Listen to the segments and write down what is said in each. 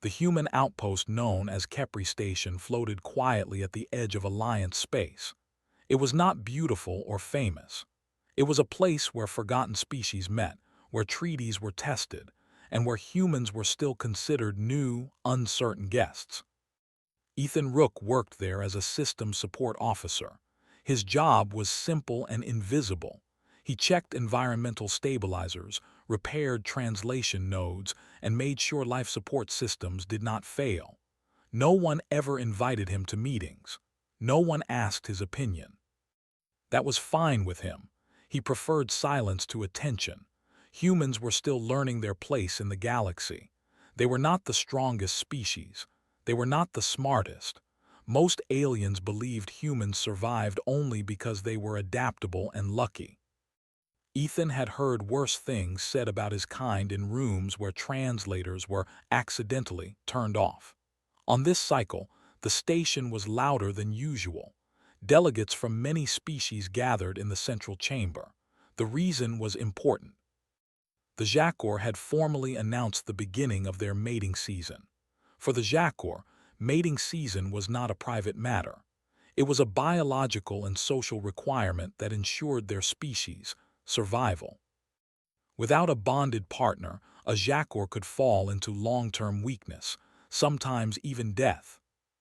The human outpost known as Kepri Station floated quietly at the edge of Alliance space. It was not beautiful or famous. It was a place where forgotten species met, where treaties were tested, and where humans were still considered new, uncertain guests. Ethan Rook worked there as a system support officer. His job was simple and invisible. He checked environmental stabilizers, repaired translation nodes, and made sure life support systems did not fail. No one ever invited him to meetings. No one asked his opinion. That was fine with him. He preferred silence to attention. Humans were still learning their place in the galaxy. They were not the strongest species. They were not the smartest. Most aliens believed humans survived only because they were adaptable and lucky. Ethan had heard worse things said about his kind in rooms where translators were accidentally turned off. On this cycle, the station was louder than usual. Delegates from many species gathered in the central chamber. The reason was important. The Jakor had formally announced the beginning of their mating season. For the Jakor, mating season was not a private matter. It was a biological and social requirement that ensured their species' survival. Without a bonded partner, a Jakor could fall into long-term weakness, sometimes even death.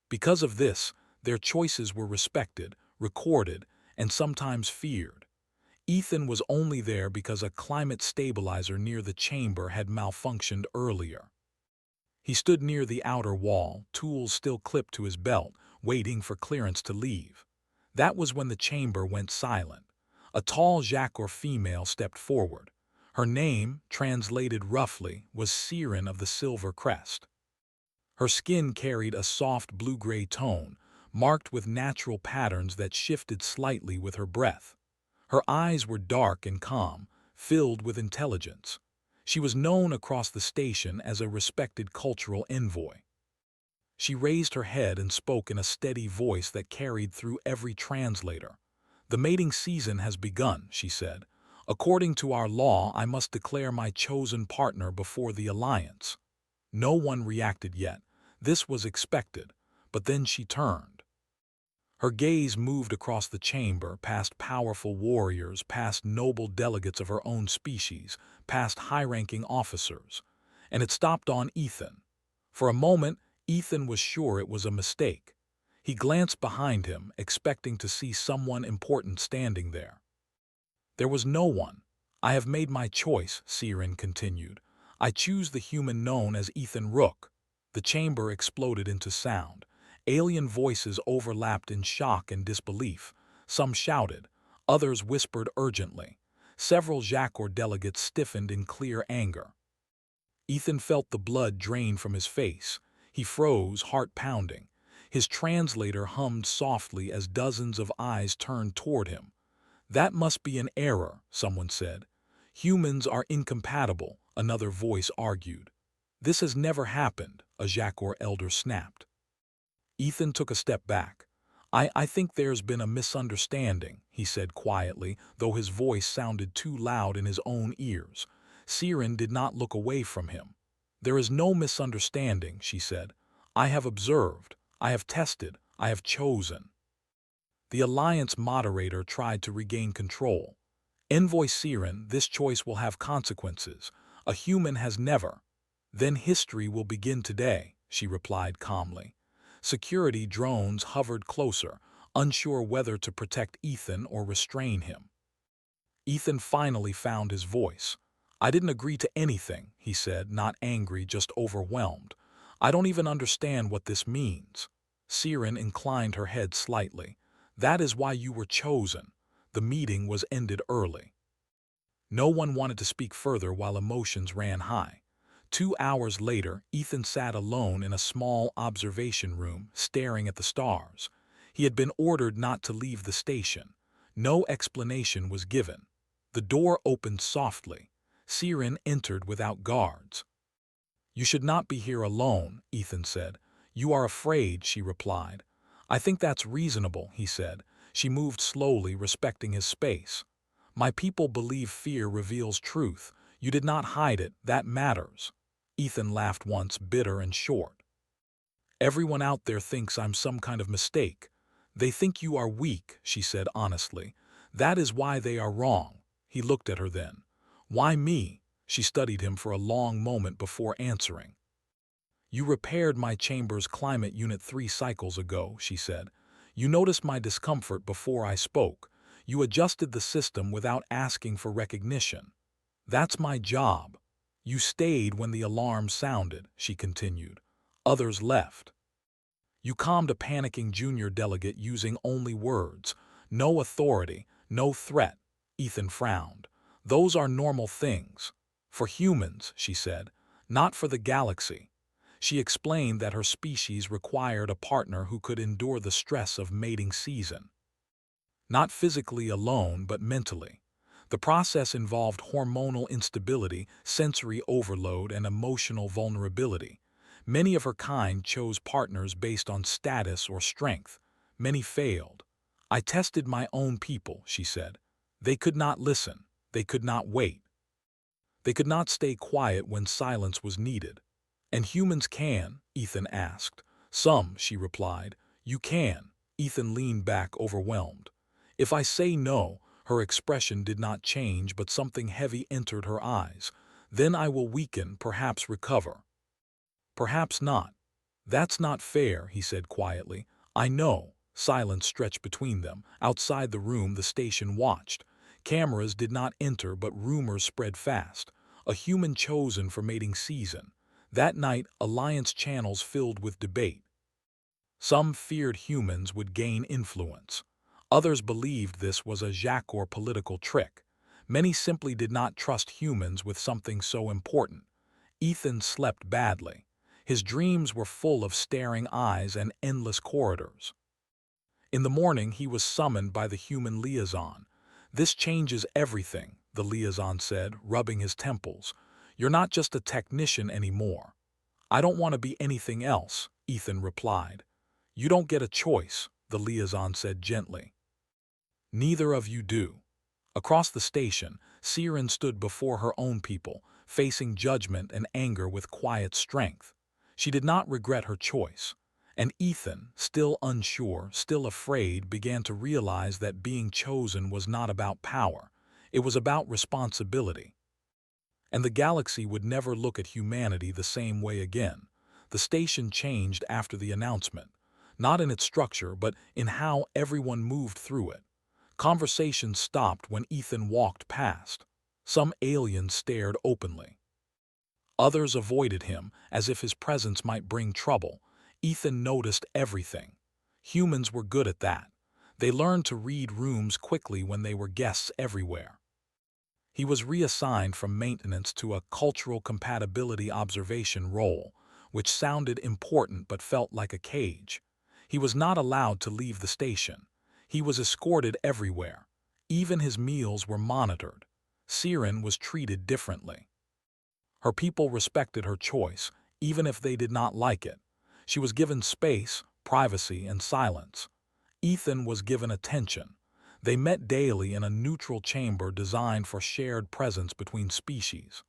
Because of this, their choices were respected, recorded, and sometimes feared. Ethan was only there because a climate stabilizer near the chamber had malfunctioned earlier. He stood near the outer wall, tools still clipped to his belt, waiting for clearance to leave. That was when the chamber went silent. A tall Jakor female stepped forward. Her name, translated roughly, was Siren of the Silver Crest. Her skin carried a soft blue-gray tone, marked with natural patterns that shifted slightly with her breath. Her eyes were dark and calm, filled with intelligence. She was known across the station as a respected cultural envoy. She raised her head and spoke in a steady voice that carried through every translator. "The mating season has begun," she said. "According to our law, I must declare my chosen partner before the Alliance." No one reacted yet. This was expected, but then she turned. Her gaze moved across the chamber, past powerful warriors, past noble delegates of her own species, past high-ranking officers, and it stopped on Ethan. For a moment, Ethan was sure it was a mistake. He glanced behind him, expecting to see someone important standing there. There was no one. "I have made my choice," Siren continued. "I choose the human known as Ethan Rook." The chamber exploded into sound. Alien voices overlapped in shock and disbelief. Some shouted, others whispered urgently. Several Jakor delegates stiffened in clear anger. Ethan felt the blood drain from his face. He froze, heart pounding. His translator hummed softly as dozens of eyes turned toward him. "That must be an error," someone said. "Humans are incompatible," another voice argued. "This has never happened," a Jakor elder snapped. Ethan took a step back. I think there's been a misunderstanding," he said quietly, though his voice sounded too loud in his own ears. Siren did not look away from him. "There is no misunderstanding," she said. "I have observed, I have tested, I have chosen." The Alliance moderator tried to regain control. "Envoy Siren, this choice will have consequences. A human has never." "Then history will begin today," she replied calmly. Security drones hovered closer, unsure whether to protect Ethan or restrain him. Ethan finally found his voice. "I didn't agree to anything," he said, not angry, just overwhelmed. "I don't even understand what this means." Siren inclined her head slightly. "That is why you were chosen." The meeting was ended early. No one wanted to speak further while emotions ran high. 2 hours later, Ethan sat alone in a small observation room, staring at the stars. He had been ordered not to leave the station. No explanation was given. The door opened softly. Siren entered without guards. "You should not be here alone," Ethan said. "You are afraid," she replied. "I think that's reasonable," he said. She moved slowly, respecting his space. "My people believe fear reveals truth. You did not hide it, that matters." Ethan laughed once, bitter and short. Everyone out there thinks I'm some kind of mistake. They think you are weak, she said honestly. That is why they are wrong. He looked at her then. Why me? She studied him for a long moment before answering. You repaired my chamber's climate unit 3 cycles ago, she said. You noticed my discomfort before I spoke. You adjusted the system without asking for recognition. That's my job. You stayed when the alarm sounded, she continued. Others left. You calmed a panicking junior delegate using only words. No authority, no threat. Ethan frowned. Those are normal things. For humans, she said, not for the galaxy. She explained that her species required a partner who could endure the stress of mating season. Not physically alone, but mentally. The process involved hormonal instability, sensory overload, and emotional vulnerability. Many of her kind chose partners based on status or strength. Many failed. I tested my own people, she said. They could not listen. They could not wait. They could not stay quiet when silence was needed. And humans can, Ethan asked. Some, she replied. You can. Ethan leaned back, overwhelmed. If I say no, her expression did not change, but something heavy entered her eyes. Then I will weaken, perhaps recover. Perhaps not. That's not fair, he said quietly. I know. Silence stretched between them. Outside the room, the station watched. Cameras did not enter, but rumors spread fast. A human chosen for mating season. That night, alliance channels filled with debate. Some feared humans would gain influence. Others believed this was a Jacquard political trick. Many simply did not trust humans with something so important. Ethan slept badly. His dreams were full of staring eyes and endless corridors. In the morning, he was summoned by the human liaison. This changes everything, the liaison said, rubbing his temples. You're not just a technician anymore. I don't want to be anything else, Ethan replied. You don't get a choice, the liaison said gently. Neither of you do. Across the station, Siren stood before her own people, facing judgment and anger with quiet strength. She did not regret her choice. And Ethan, still unsure, still afraid, began to realize that being chosen was not about power. It was about responsibility. And the galaxy would never look at humanity the same way again. The station changed after the announcement, not in its structure, but in how everyone moved through it. Conversations stopped when Ethan walked past. Some aliens stared openly. Others avoided him, as if his presence might bring trouble. Ethan noticed everything. Humans were good at that. They learned to read rooms quickly when they were guests everywhere. He was reassigned from maintenance to a cultural compatibility observation role, which sounded important but felt like a cage. He was not allowed to leave the station. He was escorted everywhere. Even his meals were monitored. Siren was treated differently. Her people respected her choice, even if they did not like it. She was given space, privacy, and silence. Ethan was given attention. They met daily in a neutral chamber designed for shared presence between species.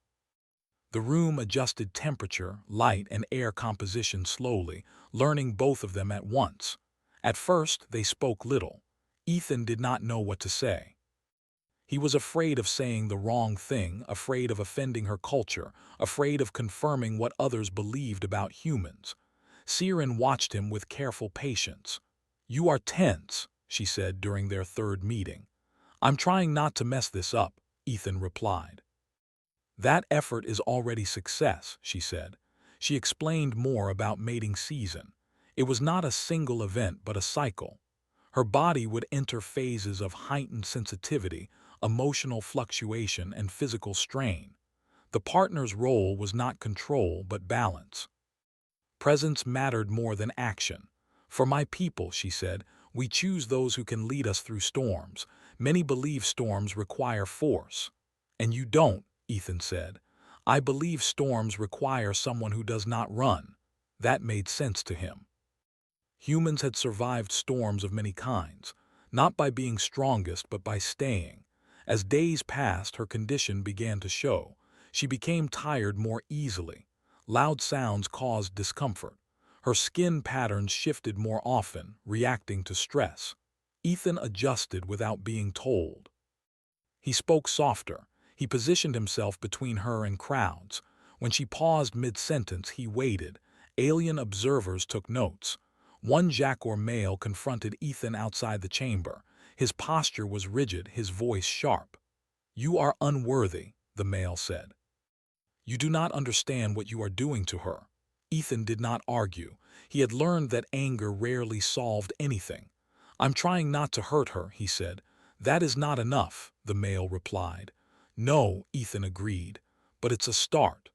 The room adjusted temperature, light, and air composition slowly, learning both of them at once. At first, they spoke little. Ethan did not know what to say. He was afraid of saying the wrong thing, afraid of offending her culture, afraid of confirming what others believed about humans. Siren watched him with careful patience. You are tense, she said during their third meeting. I'm trying not to mess this up, Ethan replied. That effort is already success, she said. She explained more about mating season. It was not a single event but a cycle. Her body would enter phases of heightened sensitivity, emotional fluctuation, and physical strain. The partner's role was not control but balance. Presence mattered more than action. For my people, she said, we choose those who can lead us through storms. Many believe storms require force. And you don't, Ethan said. I believe storms require someone who does not run. That made sense to him. Humans had survived storms of many kinds, not by being strongest but by staying. As days passed, her condition began to show. She became tired more easily. Loud sounds caused discomfort. Her skin patterns shifted more often, reacting to stress. Ethan adjusted without being told. He spoke softer. He positioned himself between her and crowds. When she paused mid-sentence, he waited. Alien observers took notes. One Jackor male confronted Ethan outside the chamber. His posture was rigid, his voice sharp. "You are unworthy," the male said. "You do not understand what you are doing to her." Ethan did not argue. He had learned that anger rarely solved anything. "I'm trying not to hurt her," he said. "That is not enough," the male replied. "No," Ethan agreed, "but it's a start."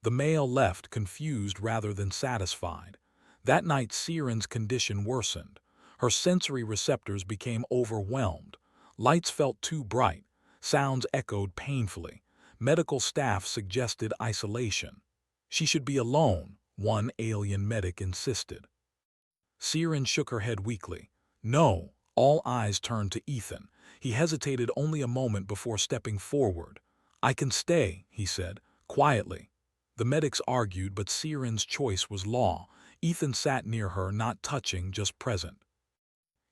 The male left, confused rather than satisfied. That night, Siren's condition worsened. Her sensory receptors became overwhelmed. Lights felt too bright. Sounds echoed painfully. Medical staff suggested isolation. She should be alone, one alien medic insisted. Siren shook her head weakly. "No." All eyes turned to Ethan. He hesitated only a moment before stepping forward. "I can stay," he said, quietly. The medics argued, but Siren's choice was law. Ethan sat near her, not touching, just present.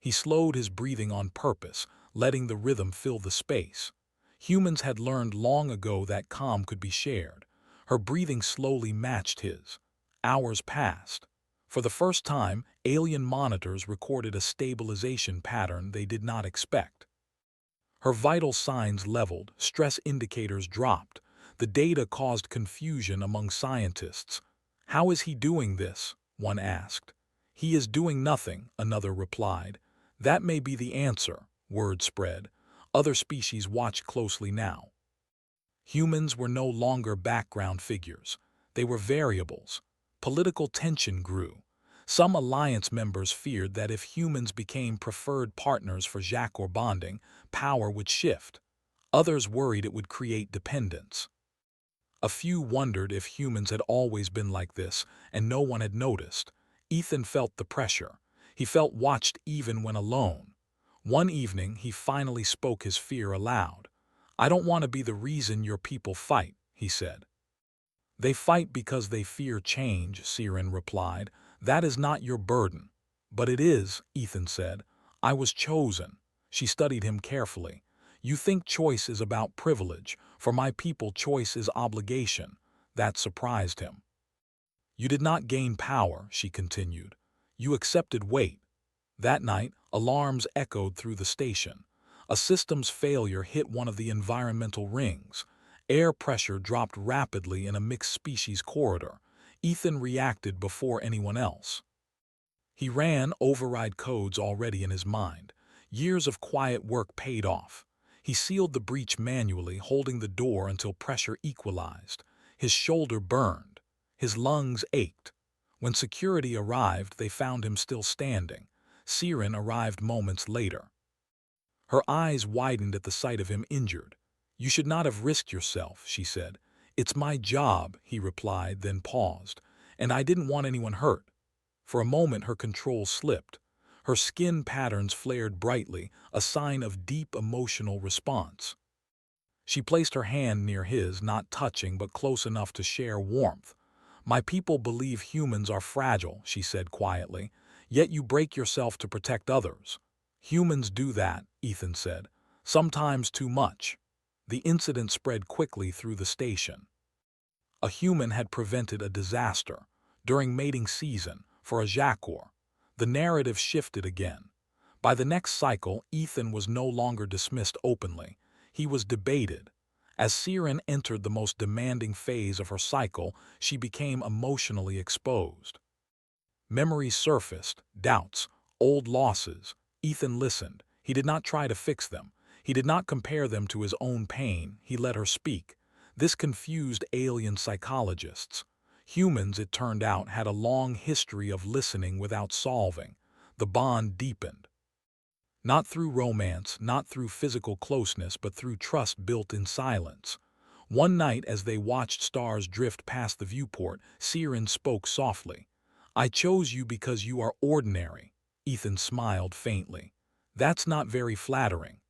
He slowed his breathing on purpose, letting the rhythm fill the space. Humans had learned long ago that calm could be shared. Her breathing slowly matched his. Hours passed. For the first time, alien monitors recorded a stabilization pattern they did not expect. Her vital signs leveled, stress indicators dropped. The data caused confusion among scientists. "How is he doing this?" one asked. "He is doing nothing," another replied. "That may be the answer," word spread. Other species watched closely now. Humans were no longer background figures. They were variables. Political tension grew. Some alliance members feared that if humans became preferred partners for Jackor bonding, power would shift. Others worried it would create dependence. A few wondered if humans had always been like this, and no one had noticed. Ethan felt the pressure. He felt watched even when alone. One evening, he finally spoke his fear aloud. "I don't want to be the reason your people fight," he said. "They fight because they fear change," Siren replied. "That is not your burden." "But it is," Ethan said. "I was chosen." She studied him carefully. "You think choice is about privilege. For my people, choice is obligation." That surprised him. "You did not gain power," she continued. "You accepted weight." That night, alarms echoed through the station. A systems failure hit one of the environmental rings. Air pressure dropped rapidly in a mixed-species corridor. Ethan reacted before anyone else. He ran override codes already in his mind. Years of quiet work paid off. He sealed the breach manually, holding the door until pressure equalized. His shoulder burned. His lungs ached. When security arrived, they found him still standing. Siren arrived moments later. Her eyes widened at the sight of him injured. "You should not have risked yourself," she said. "It's my job," he replied, then paused. "And I didn't want anyone hurt." For a moment her control slipped. Her skin patterns flared brightly, a sign of deep emotional response. She placed her hand near his, not touching but close enough to share warmth. "My people believe humans are fragile," she said quietly. "Yet you break yourself to protect others." "Humans do that," Ethan said. "Sometimes too much." The incident spread quickly through the station. A human had prevented a disaster. During mating season, for a Jackor. The narrative shifted again. By the next cycle, Ethan was no longer dismissed openly. He was debated. As Siren entered the most demanding phase of her cycle, she became emotionally exposed. Memories surfaced, doubts, old losses. Ethan listened. He did not try to fix them. He did not compare them to his own pain. He let her speak. This confused alien psychologists. Humans, it turned out, had a long history of listening without solving. The bond deepened. Not through romance, not through physical closeness, but through trust built in silence. One night, as they watched stars drift past the viewport, Siren spoke softly. "I chose you because you are ordinary." Ethan smiled faintly. "That's not very flattering."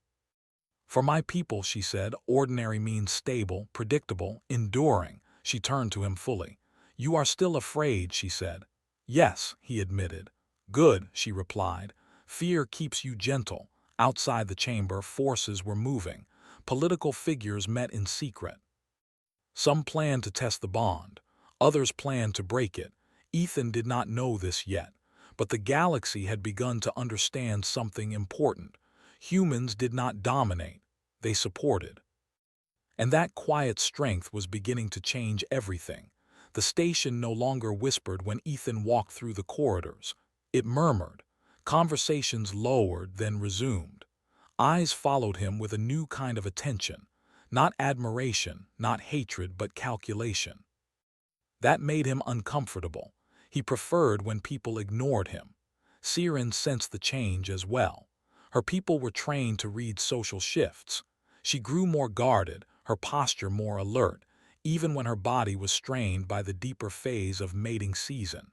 "For my people," she said, "ordinary means stable, predictable, enduring." She turned to him fully. "You are still afraid," she said. "Yes," he admitted. "Good," she replied. "Fear keeps you gentle." Outside the chamber, forces were moving. Political figures met in secret. Some planned to test the bond. Others planned to break it. Ethan did not know this yet, but the galaxy had begun to understand something important. Humans did not dominate. They supported. And that quiet strength was beginning to change everything. The station no longer whispered when Ethan walked through the corridors. It murmured. Conversations lowered, then resumed. Eyes followed him with a new kind of attention. Not admiration, not hatred, but calculation. That made him uncomfortable. He preferred when people ignored him. Siren sensed the change as well. Her people were trained to read social shifts. She grew more guarded, her posture more alert, even when her body was strained by the deeper phase of mating season.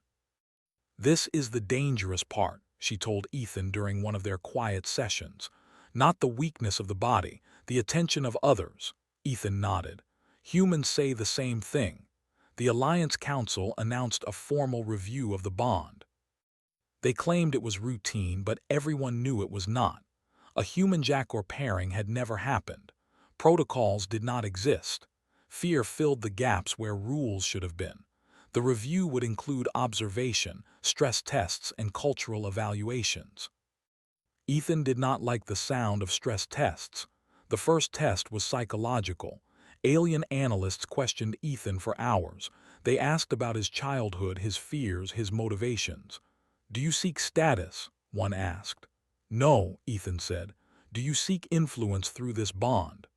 "This is the dangerous part," she told Ethan during one of their quiet sessions. "Not the weakness of the body, the attention of others." Ethan nodded. "Humans say the same thing." The Alliance Council announced a formal review of the bond. They claimed it was routine, but everyone knew it was not. A human-Jackor pairing had never happened. Protocols did not exist. Fear filled the gaps where rules should have been. The review would include observation, stress tests, and cultural evaluations. Ethan did not like the sound of stress tests. The first test was psychological. Alien analysts questioned Ethan for hours. They asked about his childhood, his fears, his motivations. "Do you seek status?" one asked. "No," Ethan said. "Do you seek influence through this bond?"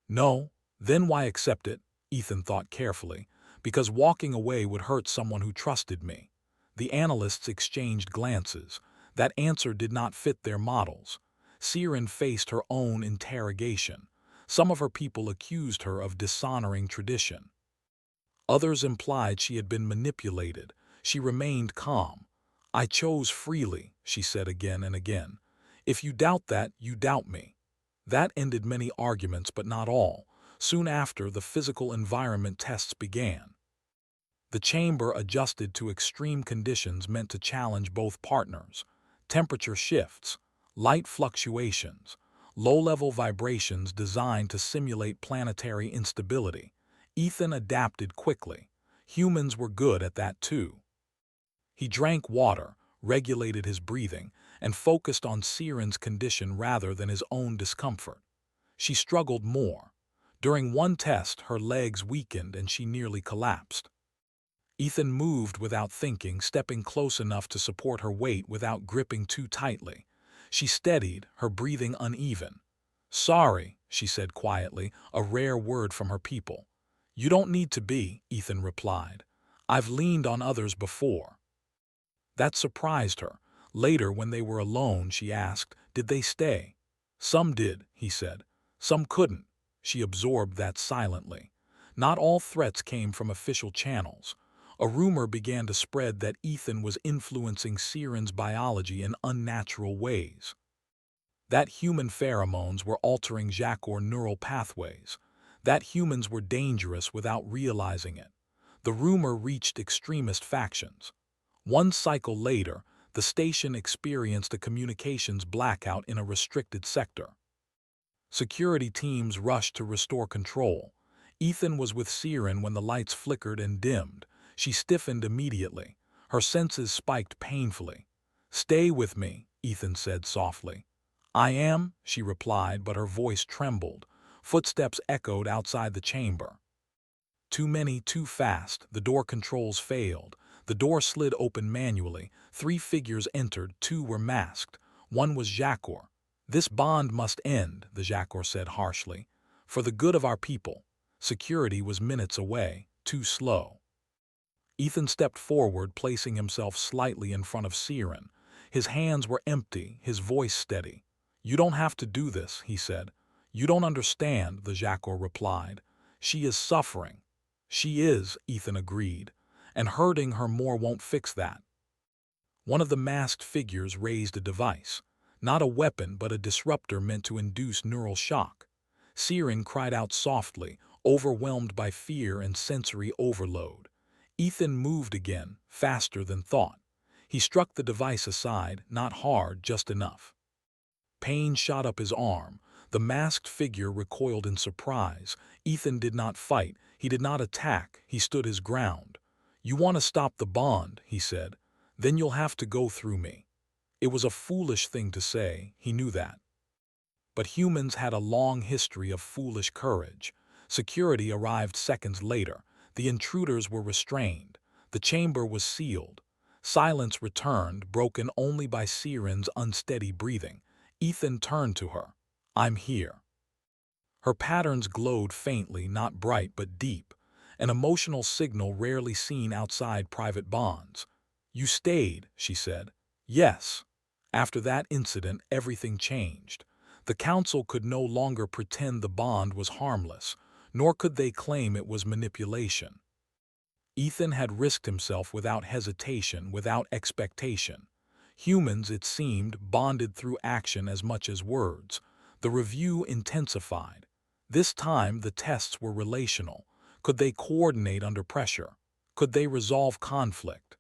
"No." "Then why accept it?" Ethan thought carefully. "Because walking away would hurt someone who trusted me." The analysts exchanged glances. That answer did not fit their models. Siren faced her own interrogation. Some of her people accused her of dishonoring tradition. Others implied she had been manipulated. She remained calm. "I chose freely," she said again and again. "If you doubt that, you doubt me." That ended many arguments, but not all. Soon after, the physical environment tests began. The chamber adjusted to extreme conditions meant to challenge both partners. Temperature shifts, light fluctuations, low-level vibrations designed to simulate planetary instability. Ethan adapted quickly. Humans were good at that too. He drank water, regulated his breathing, and focused on Siren's condition rather than his own discomfort. She struggled more. During one test, her legs weakened and she nearly collapsed. Ethan moved without thinking, stepping close enough to support her weight without gripping too tightly. She steadied, her breathing uneven. "Sorry," she said quietly, a rare word from her people. "You don't need to be," Ethan replied. "I've leaned on others before." That surprised her. Later, when they were alone, she asked, "Did they stay?" "Some did," he said. "Some couldn't." She absorbed that silently. Not all threats came from official channels. A rumor began to spread that Ethan was influencing Siren's biology in unnatural ways. That human pheromones were altering Jackor neural pathways. That humans were dangerous without realizing it. The rumor reached extremist factions. One cycle later, the station experienced a communications blackout in a restricted sector. Security teams rushed to restore control. Ethan was with Siren when the lights flickered and dimmed. She stiffened immediately. Her senses spiked painfully. "Stay with me," Ethan said softly. "I am," she replied, but her voice trembled. Footsteps echoed outside the chamber. Too many, too fast. The door controls failed. The door slid open manually. 3 figures entered. 2 were masked. One was Jackor. "This bond must end," the Jackor said harshly. "For the good of our people." Security was minutes away, too slow. Ethan stepped forward, placing himself slightly in front of Siren. His hands were empty, his voice steady. "You don't have to do this," he said. "You don't understand," the Jackor replied. "She is suffering." "She is," Ethan agreed. "And hurting her more won't fix that." One of the masked figures raised a device. Not a weapon, but a disruptor meant to induce neural shock. Siren cried out softly, overwhelmed by fear and sensory overload. Ethan moved again, faster than thought. He struck the device aside, not hard, just enough. Pain shot up his arm. The masked figure recoiled in surprise. Ethan did not fight. He did not attack. He stood his ground. "You want to stop the bond," he said. "Then you'll have to go through me." It was a foolish thing to say, he knew that. But humans had a long history of foolish courage. Security arrived seconds later. The intruders were restrained. The chamber was sealed. Silence returned, broken only by Siren's unsteady breathing. Ethan turned to her. "I'm here." Her patterns glowed faintly, not bright but deep, an emotional signal rarely seen outside private bonds. "You stayed," she said. "Yes." After that incident, everything changed. The council could no longer pretend the bond was harmless, nor could they claim it was manipulation. Ethan had risked himself without hesitation, without expectation. Humans, it seemed, bonded through action as much as words. The review intensified. This time the tests were relational. Could they coordinate under pressure? Could they resolve conflict?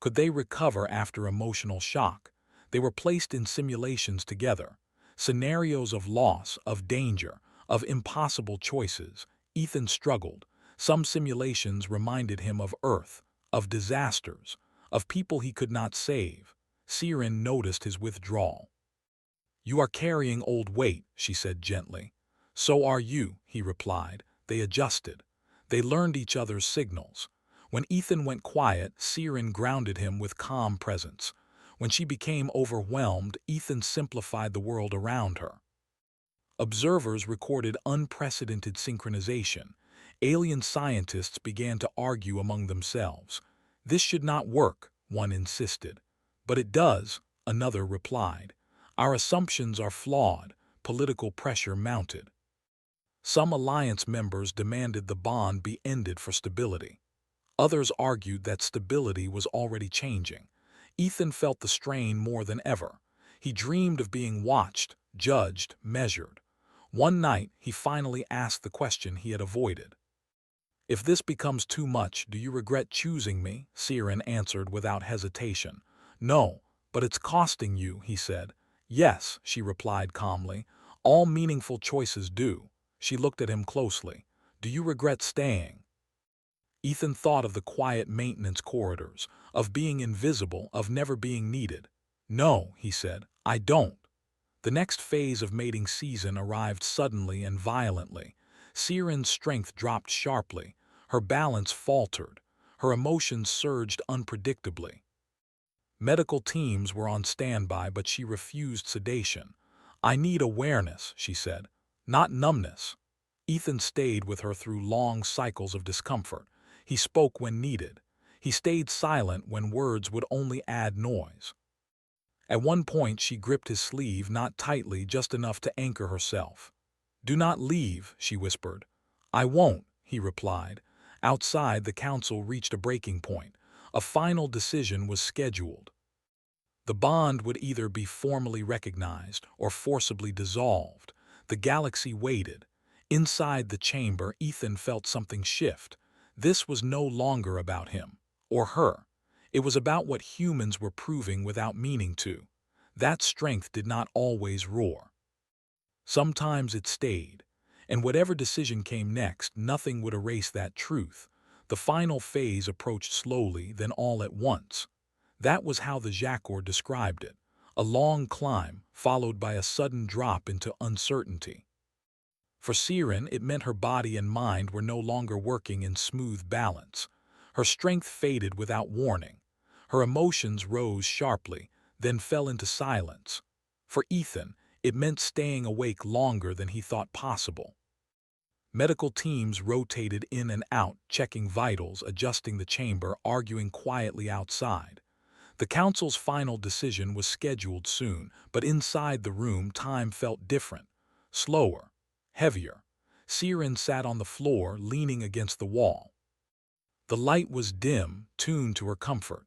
Could they recover after emotional shock? They were placed in simulations together. Scenarios of loss, of danger, of impossible choices. Ethan struggled. Some simulations reminded him of Earth, of disasters, of people he could not save. Siren noticed his withdrawal. "You are carrying old weight," she said gently. "So are you," he replied. They adjusted. They learned each other's signals. When Ethan went quiet, Siren grounded him with calm presence. When she became overwhelmed, Ethan simplified the world around her. Observers recorded unprecedented synchronization. Alien scientists began to argue among themselves. "This should not work," one insisted. "But it does," another replied. "Our assumptions are flawed." Political pressure mounted. Some alliance members demanded the bond be ended for stability. Others argued that stability was already changing. Ethan felt the strain more than ever. He dreamed of being watched, judged, measured. One night, he finally asked the question he had avoided. "If this becomes too much, do you regret choosing me?" Siren answered without hesitation. "No, but it's costing you," he said. "Yes," she replied calmly. "All meaningful choices do." She looked at him closely. "Do you regret staying?" Ethan thought of the quiet maintenance corridors, of being invisible, of never being needed. "No," he said, "I don't." The next phase of mating season arrived suddenly and violently. Siren's strength dropped sharply. Her balance faltered. Her emotions surged unpredictably. Medical teams were on standby, but she refused sedation. "I need awareness," she said, "not numbness." Ethan stayed with her through long cycles of discomfort. He spoke when needed. He stayed silent when words would only add noise. At one point she gripped his sleeve, not tightly, just enough to anchor herself. "Do not leave," she whispered. "I won't," he replied. Outside, the council reached a breaking point. A final decision was scheduled. The bond would either be formally recognized or forcibly dissolved. The galaxy waited. Inside the chamber, Ethan felt something shift. This was no longer about him, or her. It was about what humans were proving without meaning to. That strength did not always roar. Sometimes it stayed. And whatever decision came next, nothing would erase that truth. The final phase approached slowly, then all at once. That was how the Jacquard described it. A long climb, followed by a sudden drop into uncertainty. For Siren, it meant her body and mind were no longer working in smooth balance. Her strength faded without warning. Her emotions rose sharply, then fell into silence. For Ethan, it meant staying awake longer than he thought possible. Medical teams rotated in and out, checking vitals, adjusting the chamber, arguing quietly outside. The council's final decision was scheduled soon, but inside the room time felt different, slower, heavier. Siren sat on the floor, leaning against the wall. The light was dim, tuned to her comfort.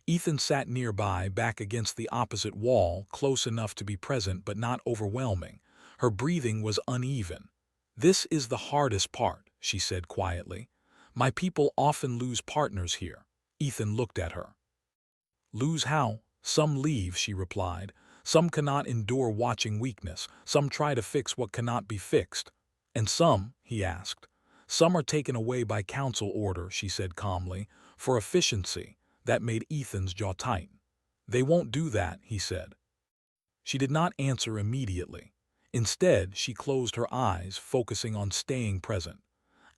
Ethan sat nearby, back against the opposite wall, close enough to be present but not overwhelming. Her breathing was uneven. "This is the hardest part," she said quietly. My people often lose partners here. Ethan looked at her. Lose how? Some leave, she replied. Some cannot endure watching weakness. Some try to fix what cannot be fixed. And some, he asked. Some are taken away by council order, she said calmly, for efficiency. That made Ethan's jaw tighten. They won't do that, he said. She did not answer immediately. Instead, she closed her eyes, focusing on staying present.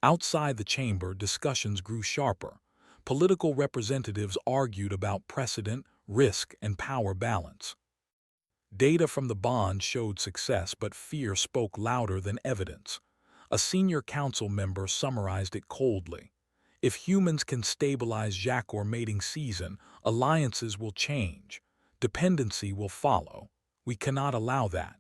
Outside the chamber, discussions grew sharper. Political representatives argued about precedent, risk, and power balance. Data from the bond showed success, but fear spoke louder than evidence. A senior council member summarized it coldly. If humans can stabilize Jackor mating season, alliances will change. Dependency will follow. We cannot allow that.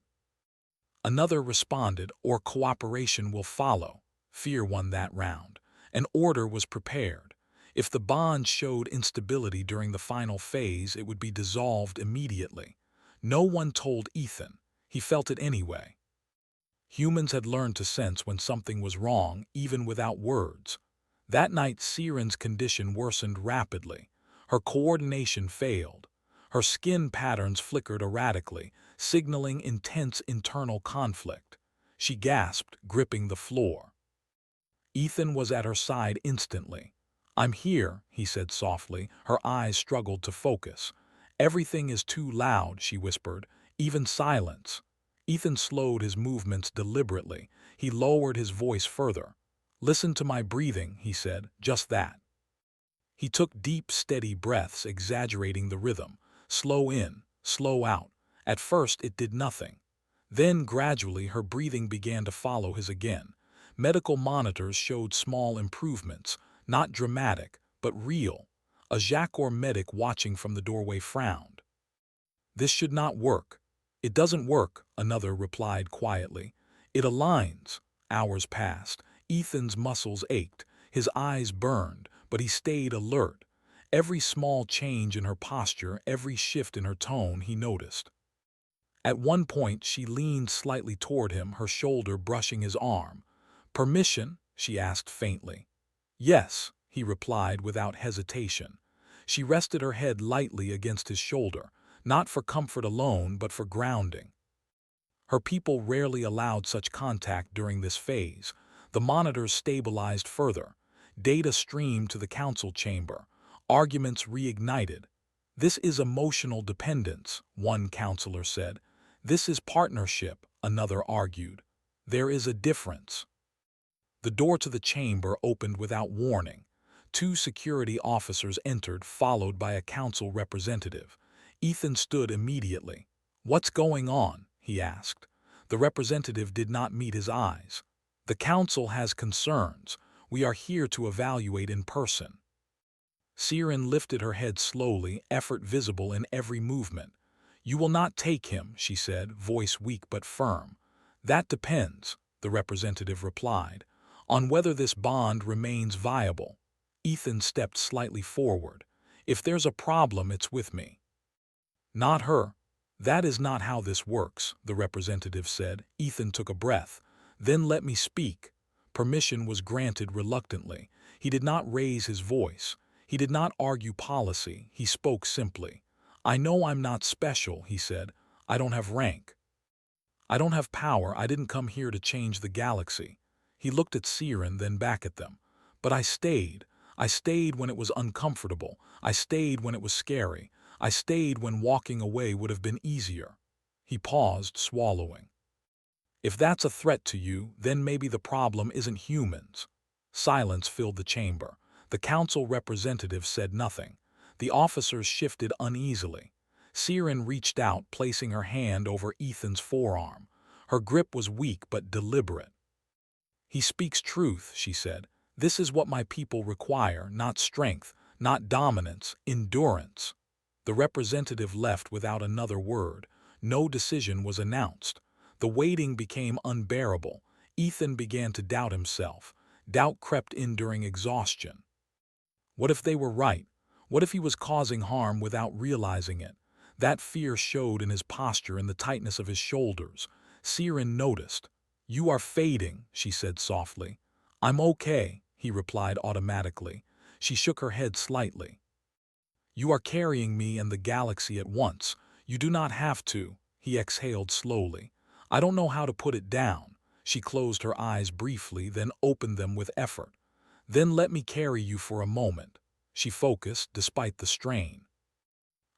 Another responded, or cooperation will follow. Fear won that round. An order was prepared. If the bond showed instability during the final phase, it would be dissolved immediately. No one told Ethan. He felt it anyway. Humans had learned to sense when something was wrong, even without words. That night, Siren's condition worsened rapidly. Her coordination failed. Her skin patterns flickered erratically, signaling intense internal conflict. She gasped, gripping the floor. Ethan was at her side instantly. I'm here, he said softly. Her eyes struggled to focus. Everything is too loud, she whispered, even silence. Ethan slowed his movements deliberately. He lowered his voice further. Listen to my breathing, he said, just that. He took deep, steady breaths, exaggerating the rhythm. Slow in, slow out. At first, it did nothing. Then, gradually, her breathing began to follow his again. Medical monitors showed small improvements, not dramatic, but real. A Jackor medic watching from the doorway frowned. This should not work. It doesn't work, another replied quietly. It aligns. Hours passed. Ethan's muscles ached. His eyes burned, but he stayed alert. Every small change in her posture, every shift in her tone, he noticed. At one point, she leaned slightly toward him, her shoulder brushing his arm. Permission? She asked faintly. Yes, he replied without hesitation. She rested her head lightly against his shoulder, not for comfort alone, but for grounding. Her people rarely allowed such contact during this phase. The monitors stabilized further. Data streamed to the council chamber. Arguments reignited. This is emotional dependence, one counselor said. This is partnership, another argued. There is a difference. The door to the chamber opened without warning. Two security officers entered, followed by a council representative. Ethan stood immediately. What's going on? He asked. The representative did not meet his eyes. The council has concerns. We are here to evaluate in person. Siren lifted her head slowly, effort visible in every movement. You will not take him, she said, voice weak but firm. That depends, the representative replied, on whether this bond remains viable. Ethan stepped slightly forward. If there's a problem, it's with me. Not her. That is not how this works, the representative said. Ethan took a breath. Then let me speak. Permission was granted reluctantly. He did not raise his voice. He did not argue policy. He spoke simply. I know I'm not special, he said. I don't have rank. I don't have power. I didn't come here to change the galaxy. He looked at Siren, then back at them. But I stayed. I stayed when it was uncomfortable. I stayed when it was scary. I stayed when walking away would have been easier. He paused, swallowing. If that's a threat to you, then maybe the problem isn't humans. Silence filled the chamber. The council representative said nothing. The officers shifted uneasily. Siren reached out, placing her hand over Ethan's forearm. Her grip was weak but deliberate. He speaks truth, she said. This is what my people require, not strength, not dominance, endurance. The representative left without another word. No decision was announced. The waiting became unbearable. Ethan began to doubt himself. Doubt crept in during exhaustion. What if they were right? What if he was causing harm without realizing it? That fear showed in his posture and the tightness of his shoulders. Siren noticed. You are fading, she said softly. I'm okay, he replied automatically. She shook her head slightly. You are carrying me and the galaxy at once. You do not have to, he exhaled slowly. I don't know how to put it down. She closed her eyes briefly, then opened them with effort. Then let me carry you for a moment. She focused despite the strain.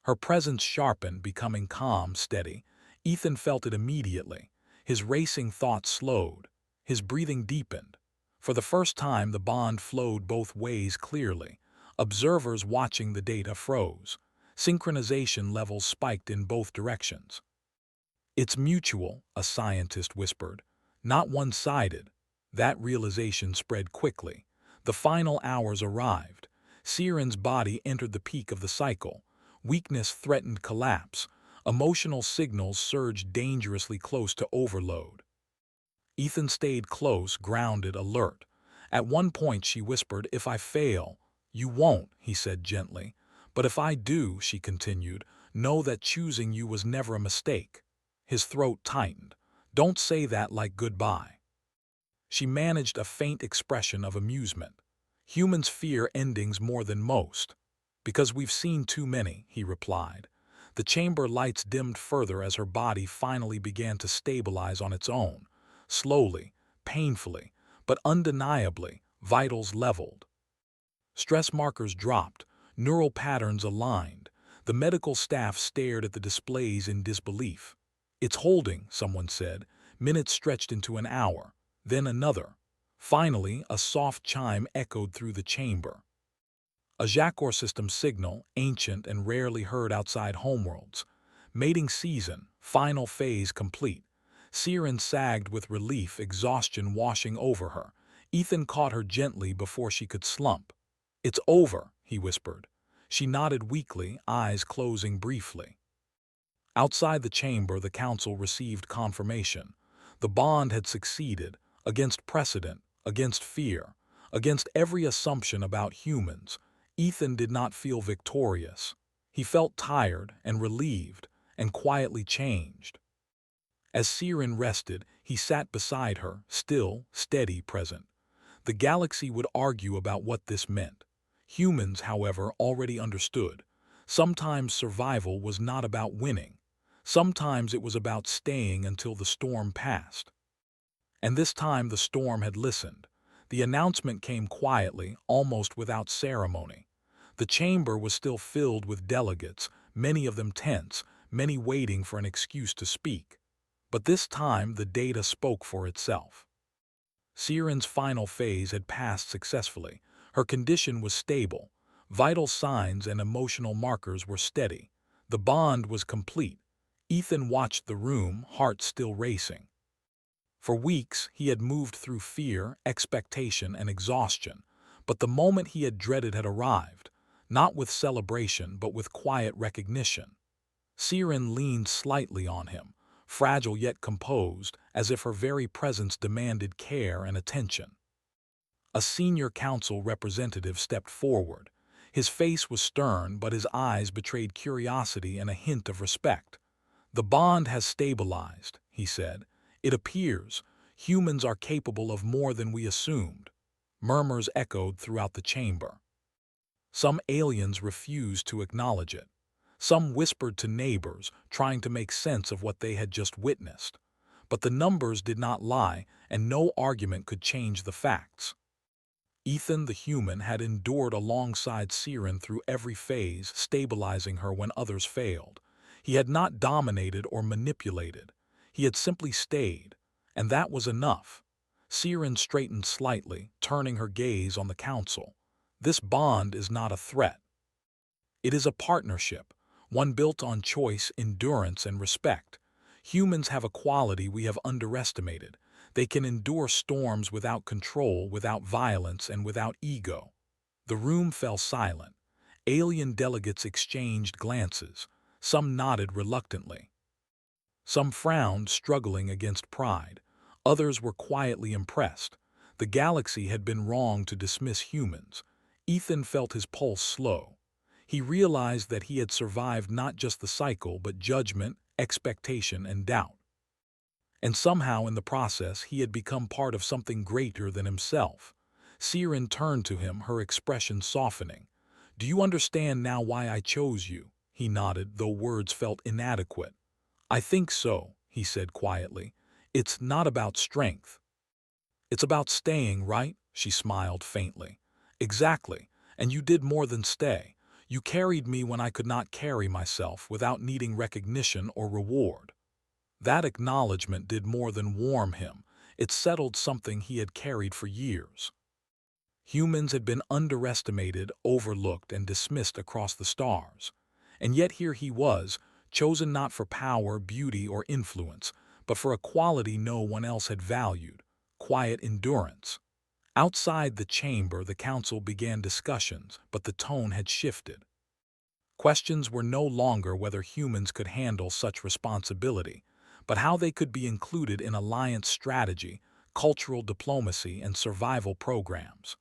Her presence sharpened, becoming calm, steady. Ethan felt it immediately. His racing thoughts slowed. His breathing deepened. For the first time, the bond flowed both ways clearly. Observers watching the data froze. Synchronization levels spiked in both directions. It's mutual, a scientist whispered. Not one-sided. That realization spread quickly. The final hours arrived. Siren's body entered the peak of the cycle. Weakness threatened collapse. Emotional signals surged dangerously close to overload. Ethan stayed close, grounded, alert. At one point she whispered, "If I fail." "You won't," he said gently. "But if I do," she continued, "know that choosing you was never a mistake." His throat tightened. "Don't say that like goodbye." She managed a faint expression of amusement. "Humans fear endings more than most." "Because we've seen too many," he replied. The chamber lights dimmed further as her body finally began to stabilize on its own. Slowly, painfully, but undeniably, vitals leveled. Stress markers dropped, neural patterns aligned. The medical staff stared at the displays in disbelief. "It's holding," someone said. Minutes stretched into an hour, then another. Finally, a soft chime echoed through the chamber. A Jacor system signal, ancient and rarely heard outside homeworlds. Mating season, final phase complete. Siren sagged with relief, exhaustion washing over her. Ethan caught her gently before she could slump. "It's over," he whispered. She nodded weakly, eyes closing briefly. Outside the chamber, the council received confirmation. The bond had succeeded, against precedent, against fear, against every assumption about humans. Ethan did not feel victorious. He felt tired and relieved and quietly changed. As Siren rested, he sat beside her, still, steady, present. The galaxy would argue about what this meant. Humans, however, already understood. Sometimes survival was not about winning. Sometimes it was about staying until the storm passed. And this time the storm had listened. The announcement came quietly, almost without ceremony. The chamber was still filled with delegates, many of them tense, many waiting for an excuse to speak. But this time the data spoke for itself. Siren's final phase had passed successfully. Her condition was stable. Vital signs and emotional markers were steady. The bond was complete. Ethan watched the room, heart still racing. For weeks, he had moved through fear, expectation, and exhaustion. But the moment he had dreaded had arrived, not with celebration, but with quiet recognition. Siren leaned slightly on him, fragile yet composed, as if her very presence demanded care and attention. A senior council representative stepped forward. His face was stern, but his eyes betrayed curiosity and a hint of respect. "The bond has stabilized," he said. "It appears humans are capable of more than we assumed." Murmurs echoed throughout the chamber. Some aliens refused to acknowledge it. Some whispered to neighbors, trying to make sense of what they had just witnessed. But the numbers did not lie, and no argument could change the facts. Ethan the human had endured alongside Siren through every phase, stabilizing her when others failed. He had not dominated or manipulated. He had simply stayed, and that was enough. Siren straightened slightly, turning her gaze on the council. "This bond is not a threat. It is a partnership, one built on choice, endurance, and respect. Humans have a quality we have underestimated. They can endure storms without control, without violence, and without ego." The room fell silent. Alien delegates exchanged glances. Some nodded reluctantly. Some frowned, struggling against pride. Others were quietly impressed. The galaxy had been wrong to dismiss humans. Ethan felt his pulse slow. He realized that he had survived not just the cycle, but judgment, expectation, and doubt. And somehow in the process he had become part of something greater than himself. Siren turned to him, her expression softening. "Do you understand now why I chose you?" He nodded, though words felt inadequate. "I think so," he said quietly. "It's not about strength. It's about staying, right?" She smiled faintly. "Exactly. And you did more than stay. You carried me when I could not carry myself, without needing recognition or reward." That acknowledgement did more than warm him. It settled something he had carried for years. Humans had been underestimated, overlooked, and dismissed across the stars. And yet here he was, chosen not for power, beauty, or influence, but for a quality no one else had valued: quiet endurance. Outside the chamber, the council began discussions, but the tone had shifted. Questions were no longer whether humans could handle such responsibility, but how they could be included in alliance strategy, cultural diplomacy, and survival programs.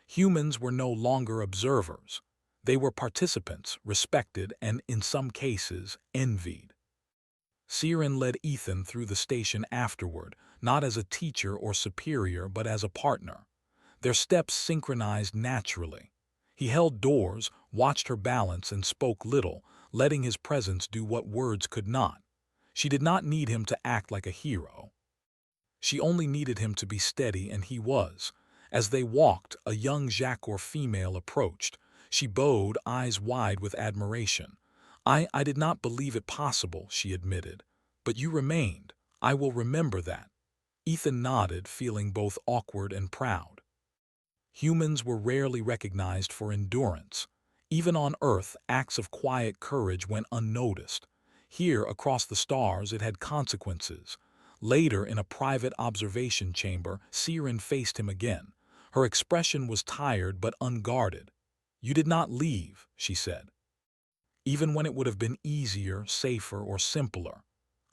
Humans were no longer observers. They were participants, respected, and, in some cases, envied. Siren led Ethan through the station afterward, not as a teacher or superior, but as a partner. Their steps synchronized naturally. He held doors, watched her balance, and spoke little, letting his presence do what words could not. She did not need him to act like a hero. She only needed him to be steady, and he was. As they walked, a young Jacquor female approached. She bowed, eyes wide with admiration. I did not believe it possible," she admitted. "But you remained. I will remember that." Ethan nodded, feeling both awkward and proud. Humans were rarely recognized for endurance. Even on Earth, acts of quiet courage went unnoticed. Here, across the stars, it had consequences. Later, in a private observation chamber, Siren faced him again. Her expression was tired but unguarded. "You did not leave," she said. "Even when it would have been easier, safer, or simpler."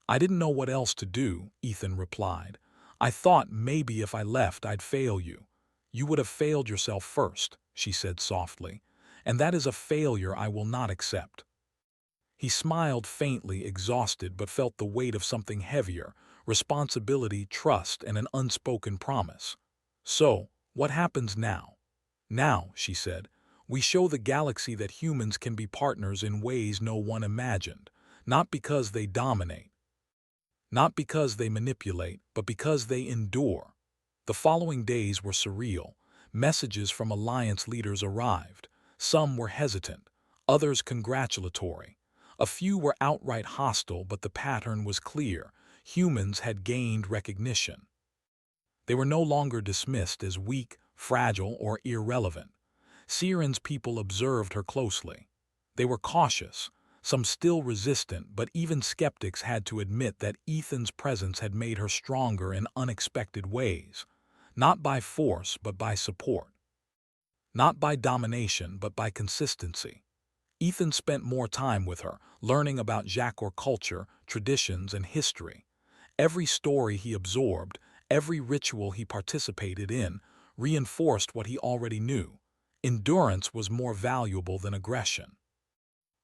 "I didn't know what else to do," Ethan replied. "I thought maybe if I left I'd fail you." "You would have failed yourself first," she said softly. "And that is a failure I will not accept." He smiled faintly, exhausted, but felt the weight of something heavier: responsibility, trust, and an unspoken promise. "So, what happens now?" "Now," she said, "we show the galaxy that humans can be partners in ways no one imagined. Not because they dominate, not because they manipulate, but because they endure." The following days were surreal. Messages from alliance leaders arrived. Some were hesitant, others congratulatory. A few were outright hostile, but the pattern was clear: humans had gained recognition. They were no longer dismissed as weak, fragile, or irrelevant. Siren's people observed her closely. They were cautious, some still resistant, but even skeptics had to admit that Ethan's presence had made her stronger in unexpected ways. Not by force, but by support. Not by domination, but by consistency. Ethan spent more time with her, learning about Jacquor culture, traditions, and history. Every story he absorbed, every ritual he participated in, reinforced what he already knew. Endurance was more valuable than aggression.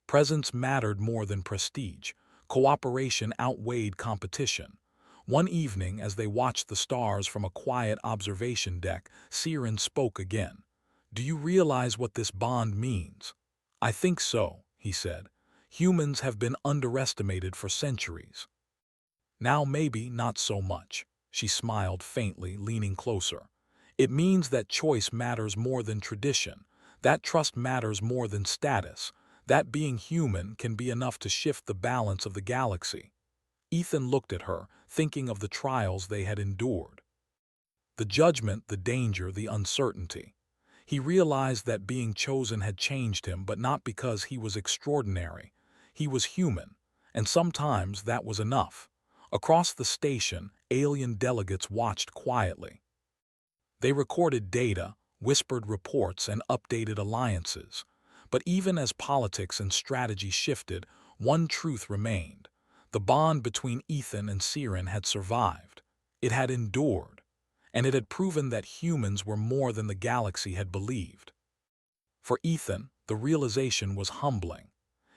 Presence mattered more than prestige. Cooperation outweighed competition. One evening, as they watched the stars from a quiet observation deck, Siren spoke again. "Do you realize what this bond means?" "I think so," he said. "Humans have been underestimated for centuries. Now maybe not so much." She smiled faintly, leaning closer. "It means that choice matters more than tradition, that trust matters more than status, that being human can be enough to shift the balance of the galaxy." Ethan looked at her, thinking of the trials they had endured. The judgment, the danger, the uncertainty. He realized that being chosen had changed him, but not because he was extraordinary. He was human, and sometimes that was enough. Across the station, alien delegates watched quietly. They recorded data, whispered reports, and updated alliances. But even as politics and strategy shifted, one truth remained. The bond between Ethan and Siren had survived. It had endured, and it had proven that humans were more than the galaxy had believed. For Ethan, the realization was humbling.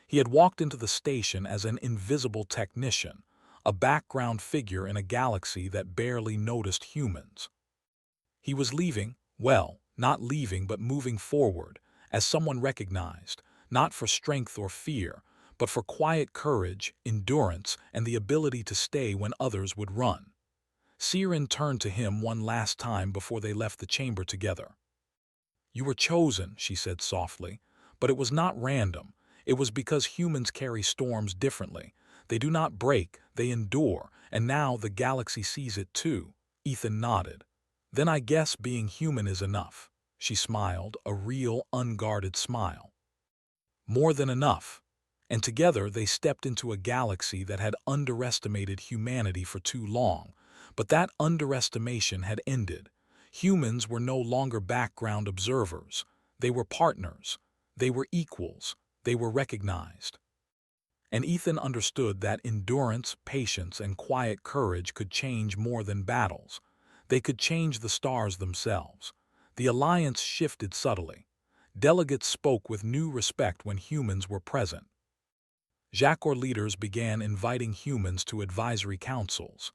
He had walked into the station as an invisible technician, a background figure in a galaxy that barely noticed humans. He was leaving, well, not leaving but moving forward, as someone recognized, not for strength or fear, but for quiet courage, endurance, and the ability to stay when others would run. Siren turned to him one last time before they left the chamber together. "You were chosen," she said softly, "but it was not random. It was because humans carry storms differently. They do not break, they endure, and now the galaxy sees it too." Ethan nodded. "Then I guess being human is enough." She smiled, a real, unguarded smile. More than enough. And together they stepped into a galaxy that had underestimated humanity for too long. But that underestimation had ended. Humans were no longer background observers. They were partners. They were equals. They were recognized. And Ethan understood that endurance, patience, and quiet courage could change more than battles. They could change the stars themselves. The alliance shifted subtly. Delegates spoke with new respect when humans were present. Jacor leaders began inviting humans to advisory councils.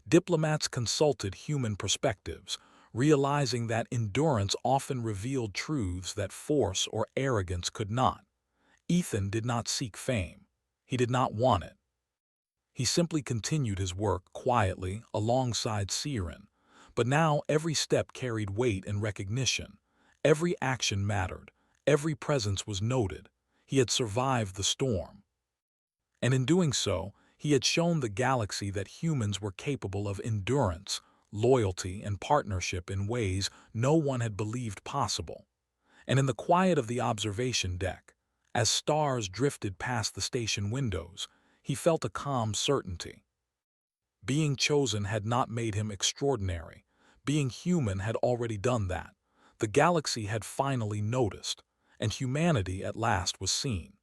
Diplomats consulted human perspectives, realizing that endurance often revealed truths that force or arrogance could not. Ethan did not seek fame. He did not want it. He simply continued his work quietly alongside Siren. But now every step carried weight and recognition. Every action mattered. Every presence was noted. He had survived the storm. And in doing so, he had shown the galaxy that humans were capable of endurance, loyalty, and partnership in ways no one had believed possible. And in the quiet of the observation deck, as stars drifted past the station windows, he felt a calm certainty. Being chosen had not made him extraordinary. Being human had already done that. The galaxy had finally noticed, and humanity at last was seen.